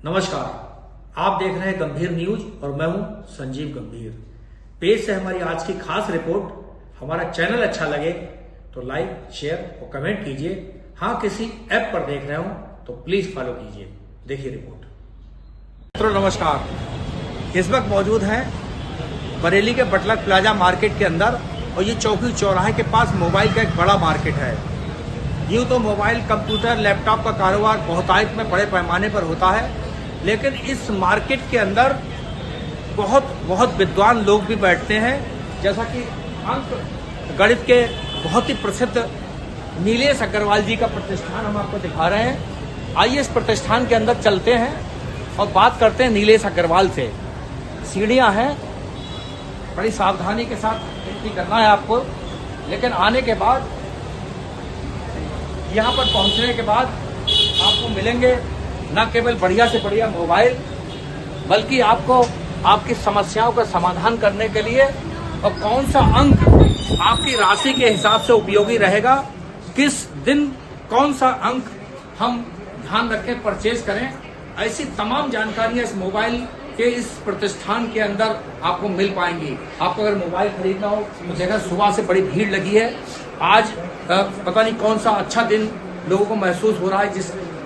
नमस्कार, आप देख रहे हैं गंभीर न्यूज और मैं हूं संजीव गंभीर। पेश है हमारी आज की खास रिपोर्ट। हमारा चैनल अच्छा लगे तो लाइक, शेयर और कमेंट कीजिए। हाँ, किसी ऐप पर देख रहे हो तो प्लीज फॉलो कीजिए। देखिए रिपोर्ट। मित्रों नमस्कार, इस वक्त मौजूद हैं बरेली के बटलक प्लाजा मार्केट के अंदर और ये चौकी चौराहे के पास मोबाइल का एक बड़ा मार्केट है। यूँ तो मोबाइल, कंप्यूटर, लैपटॉप का कारोबार बहुतायत में बड़े पैमाने पर होता है, लेकिन इस मार्केट के अंदर बहुत विद्वान लोग भी बैठते हैं। जैसा कि अंक गणित के बहुत ही प्रसिद्ध नीलेश अग्रवाल जी का प्रतिष्ठान हम आपको दिखा रहे हैं। आइए इस प्रतिष्ठान के अंदर चलते हैं और बात करते हैं नीलेश अग्रवाल से। सीढ़ियां हैं, बड़ी सावधानी के साथ एंट्री करना है आपको, लेकिन आने के बाद यहाँ पर पहुँचने के बाद आपको मिलेंगे न केवल बढ़िया से बढ़िया मोबाइल, बल्कि आपको आपकी समस्याओं का समाधान करने के लिए और कौन सा अंक आपकी राशि के हिसाब से उपयोगी रहेगा, किस दिन कौन सा अंक हम ध्यान रखें परचेज करें, ऐसी तमाम जानकारियां इस मोबाइल के इस प्रतिष्ठान के अंदर आपको मिल पाएंगी। आपको अगर मोबाइल खरीदना हो तो देखा सुबह से बड़ी भीड़ लगी है। आज पता नहीं कौन सा अच्छा दिन लोगों को महसूस हो रहा है,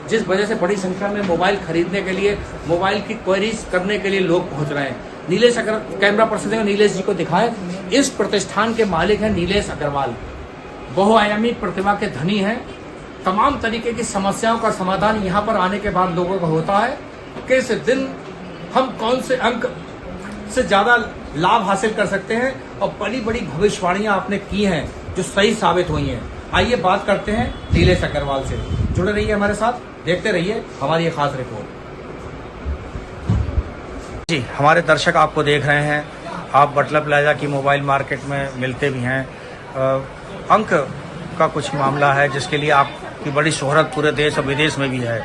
जिस वजह से बड़ी संख्या में मोबाइल खरीदने के लिए, मोबाइल की क्वेरीज करने के लिए लोग पहुंच रहे हैं। नीलेश अगर कैमरा पर्सन है नीलेश जी को दिखाएं। इस प्रतिष्ठान के मालिक हैं नीलेश अग्रवाल, बहुआयामी प्रतिभा के धनी हैं। तमाम तरीके की समस्याओं का समाधान यहाँ पर आने के बाद लोगों को होता है। किस दिन हम कौन से अंक से ज्यादा लाभ हासिल कर सकते हैं, और बड़ी बड़ी भविष्यवाणियां आपने की हैं जो सही साबित हुई हैं। आइए बात करते हैं नीलेश अग्रवाल से। जुड़े रहिए हमारे साथ, देखते रहिए हमारी ये खास रिपोर्ट। जी, हमारे दर्शक आपको देख रहे हैं। आप बटलक प्लाजा की मोबाइल मार्केट में मिलते भी हैं। अंक का कुछ मामला है जिसके लिए आपकी बड़ी शोहरत पूरे देश और विदेश में भी है।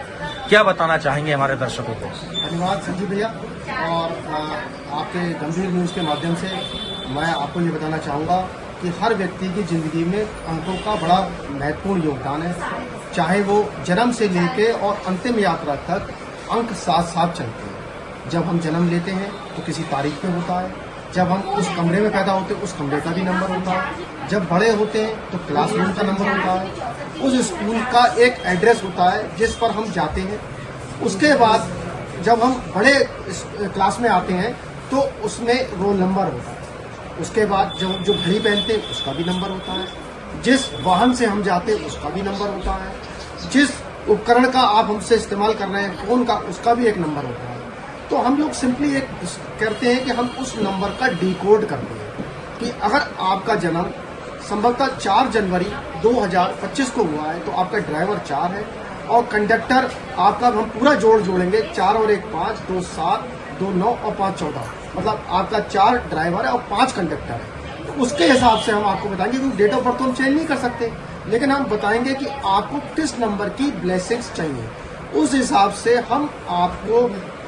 क्या बताना चाहेंगे हमारे दर्शकों को? धन्यवाद संजीव भैया। और आपके गंभीर न्यूज़ के माध्यम से मैं आपको ये बताना चाहूँगा कि हर व्यक्ति की ज़िंदगी में अंकों का बड़ा महत्वपूर्ण योगदान है। चाहे वो जन्म से लेके और अंतिम यात्रा तक अंक साथ साथ चलते हैं। जब हम जन्म लेते हैं तो किसी तारीख पे होता है, जब हम उस कमरे में पैदा होते हैं उस कमरे का भी नंबर होता है, जब बड़े होते हैं तो क्लासरूम का नंबर होता है, उस स्कूल का एक एड्रेस होता है जिस पर हम जाते हैं। उसके बाद जब हम बड़े क्लास में आते हैं तो उसमें रोल नंबर होता है। उसके बाद जो घड़ी पहनते हैं उसका भी नंबर होता है, जिस वाहन से हम जाते हैं उसका भी नंबर होता है, जिस उपकरण का आप हमसे इस्तेमाल कर रहे हैं फोन का, उसका भी एक नंबर होता है। तो हम लोग सिंपली एक करते हैं कि हम उस नंबर का डिकोड करते हैं कि अगर आपका जन्म संभवतः 4 जनवरी 2025 को हुआ है तो आपका ड्राइवर 4 है, और कंडक्टर आपका हम पूरा जोड़ेंगे 4 और 1 5, 2 7, 2 9 और 5 14, मतलब आपका 4 ड्राइवर है और 5 कंडक्टर है। तो उसके हिसाब से हम आपको बताएंगे, क्योंकि डेट ऑफ बर्थ तो हम चेंज नहीं कर सकते, लेकिन हम बताएंगे कि आपको किस नंबर की ब्लेसिंग्स चाहिए। उस हिसाब से हम आपको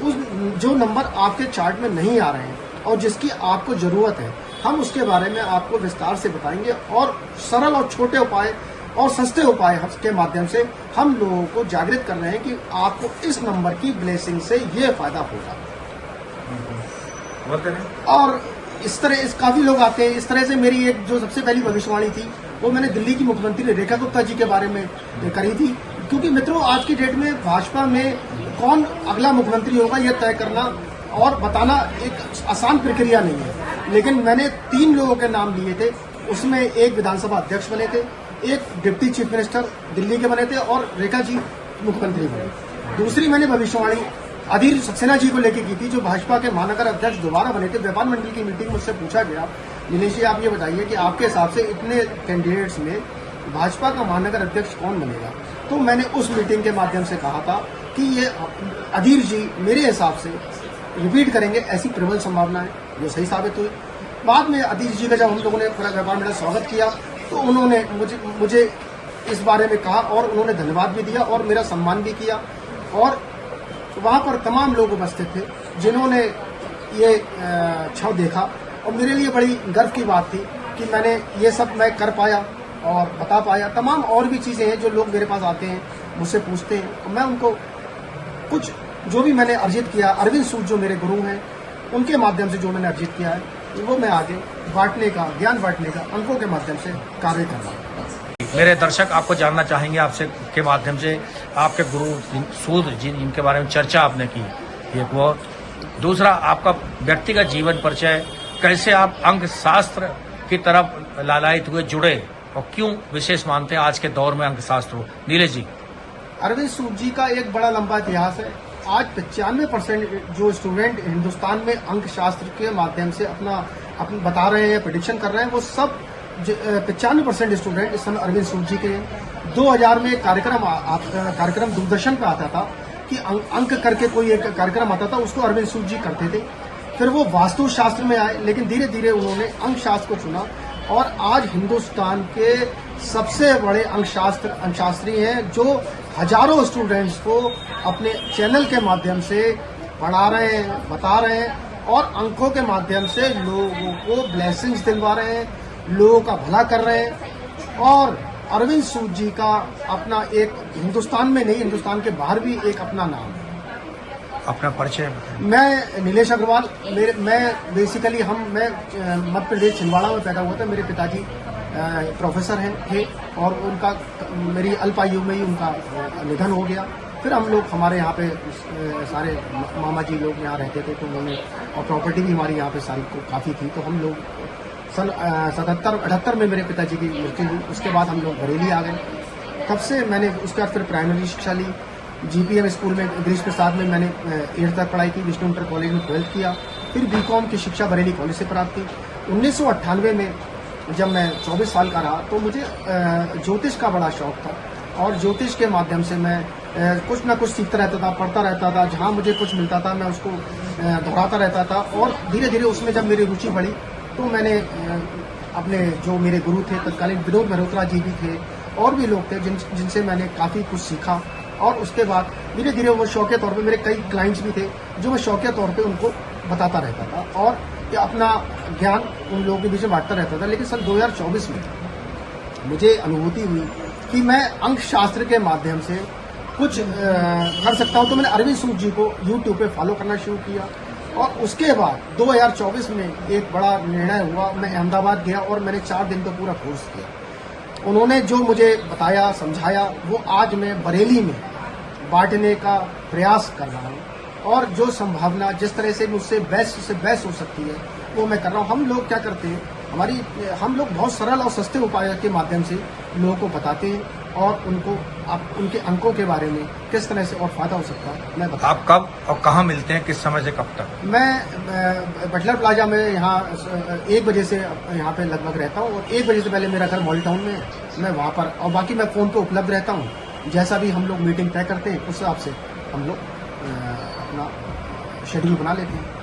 उस जो नंबर आपके चार्ट में नहीं आ रहे हैं और जिसकी आपको जरूरत है, हम उसके बारे में आपको विस्तार से बताएंगे। और सरल और छोटे उपाय और सस्ते उपाय के माध्यम से हम लोगों को जागृत कर रहे हैं कि आपको इस नंबर की ब्लेसिंग से ये फायदा होगा। और इस तरह काफी लोग आते हैं। इस तरह से मेरी एक जो सबसे पहली भविष्यवाणी थी वो मैंने दिल्ली की मुख्यमंत्री रेखा गुप्ता जी के बारे में करी थी, क्योंकि मित्रों आज की डेट में भाजपा में कौन अगला मुख्यमंत्री होगा यह तय करना और बताना एक आसान प्रक्रिया नहीं है। लेकिन मैंने 3 लोगों के नाम लिए थे, उसमें एक विधानसभा अध्यक्ष बने थे, एक डिप्टी चीफ मिनिस्टर दिल्ली के बने थे और रेखा जी मुख्यमंत्री बने। दूसरी मैंने भविष्यवाणी अधीर सक्सेना जी को लेकर की थी, जो भाजपा के महानगर अध्यक्ष दोबारा बने थे। व्यापार मंडल की मीटिंग में मुझसे पूछा गया, नीलेश जी आप ये बताइए कि आपके हिसाब से इतने कैंडिडेट्स में भाजपा का महानगर अध्यक्ष कौन बनेगा? तो मैंने उस मीटिंग के माध्यम से कहा था कि ये अधीर जी मेरे हिसाब से रिपीट करेंगे, ऐसी प्रबल संभावना है, जो सही साबित हुई। बाद में अधीर जी का जब हम लोगों ने पूरा व्यापार मंडल स्वागत किया तो उन्होंने मुझे इस बारे में कहा और उन्होंने धन्यवाद भी दिया और मेरा सम्मान भी किया। और वहाँ पर तमाम लोग उपस्थित थे जिन्होंने ये छाव देखा, और मेरे लिए बड़ी गर्व की बात थी कि मैंने ये सब मैं कर पाया और बता पाया। तमाम और भी चीज़ें हैं जो लोग मेरे पास आते हैं, मुझसे पूछते हैं, और मैं उनको कुछ जो भी मैंने अर्जित किया, अरविंद सूद जो मेरे गुरु हैं उनके माध्यम से जो मैंने अर्जित किया है वो मैं आगे बांटने का, ज्ञान बांटने का अंकों के माध्यम से कार्य कर रहा हूँ। मेरे दर्शक आपको जानना चाहेंगे आपसे के माध्यम से, आपके गुरु सूद जिनके बारे में चर्चा आपने की, एक वो, दूसरा आपका व्यक्तिगत जीवन परिचय, कैसे आप अंक शास्त्र की तरफ लालायित हुए, जुड़े, और क्यों विशेष मानते हैं आज के दौर में अंक शास्त्र हो। नीलेश जी। अरविंद सूद जी का एक बड़ा लंबा इतिहास है। आज 95% जो स्टूडेंट हिंदुस्तान में अंक शास्त्र के माध्यम से अपना बता रहे हैं, प्रेडिक्शन कर रहे हैं, वो सब 95% स्टूडेंट इस समय अरविंद सूद जी के हैं। 2000 में एक कार्यक्रम दूरदर्शन पे आता था कि अंक करके कोई एक कार्यक्रम आता था, उसको अरविंद सूद जी करते थे। फिर वो वास्तु शास्त्र में आए, लेकिन धीरे धीरे उन्होंने अंक शास्त्र को चुना और आज हिंदुस्तान के सबसे बड़े अंकशास्त्री हैं, जो हजारों स्टूडेंट्स को अपने चैनल के माध्यम से पढ़ा रहे हैं, बता रहे हैं और अंकों के माध्यम से लोगों को ब्लेसिंग्स दिलवा रहे हैं, लोगों का भला कर रहे हैं। और अरविंद सूद जी का अपना एक हिंदुस्तान में नहीं, हिंदुस्तान के बाहर भी एक अपना नाम है। अपना परिचय। मैं नीलेश अग्रवाल, मैं बेसिकली मैं मध्य प्रदेश छिंदवाड़ा में पैदा हुआ था। मेरे पिताजी प्रोफेसर थे और उनका मेरी अल्प आयु में ही उनका निधन हो गया। फिर हम लोग, हमारे यहाँ पे सारे मामा जी लोग यहाँ रहते थे, तो उन्होंने, और प्रॉपर्टी भी हमारी यहाँ पे सारी काफ़ी थी, तो हम लोग सन 77-78 में मेरे पिताजी की मृत्यु हुई। उसके बाद हम लोग बरेली आ गए। तब से मैंने उसके बाद फिर प्राइमरी शिक्षा ली, GPM स्कूल में गिरीश प्रसाद में मैंने 8th तक पढ़ाई की, विष्णु इंटर कॉलेज में 12th किया, फिर BCom की शिक्षा बरेली कॉलेज से प्राप्त की। 1998 में जब मैं 24 साल का रहा तो मुझे ज्योतिष का बड़ा शौक था और ज्योतिष के माध्यम से मैं कुछ ना कुछ सीखता रहता था, पढ़ता रहता था। जहाँ मुझे कुछ मिलता था मैं उसको दोहराता रहता था और धीरे धीरे उसमें जब मेरी रुचि बढ़ी तो मैंने अपने जो मेरे गुरु थे तत्कालीन विनोद मल्होत्रा जी भी थे और भी लोग थे जिनसे मैंने काफ़ी कुछ सीखा। और उसके बाद धीरे धीरे वो शौकिया तौर पे, मेरे कई क्लाइंट्स भी थे जो मैं शौकिया तौर पे उनको बताता रहता था और अपना ज्ञान उन लोगों के बीच में बांटता रहता था। लेकिन सन 2024 में मुझे अनुभूति हुई कि मैं अंक शास्त्र के माध्यम से कुछ कर सकता हूं, तो मैंने अरविंद सूद जी को YouTube पे फॉलो करना शुरू किया। और उसके बाद 2024 में एक बड़ा निर्णय हुआ, मैं अहमदाबाद गया और मैंने 4 दिन का पूरा कोर्स किया। उन्होंने जो मुझे बताया, समझाया, वो आज मैं बरेली में बांटने का प्रयास कर रहा हूँ और जो संभावना जिस तरह से मुझसे बेस्ट से बेस्ट हो सकती है वो मैं कर रहा हूँ। हम लोग क्या करते हैं, हम लोग बहुत सरल और सस्ते उपायों के माध्यम से लोगों को बताते हैं और उनको उनके अंकों के बारे में किस तरह से और फायदा हो सकता है मैं बताता हूं। आप कब और कहाँ मिलते हैं, किस समय से कब तक? मैं बटलर प्लाजा में यहाँ 1 बजे से यहाँ पे लगभग रहता हूँ और 1 बजे से पहले मेरा घर मॉल टाउन में है, मैं वहाँ पर, और बाकी मैं फ़ोन पे उपलब्ध रहता हूँ। जैसा भी हम लोग मीटिंग तय करते हैं उस हिसाब से हम लोग अपना शेड्यूल बना लेते हैं।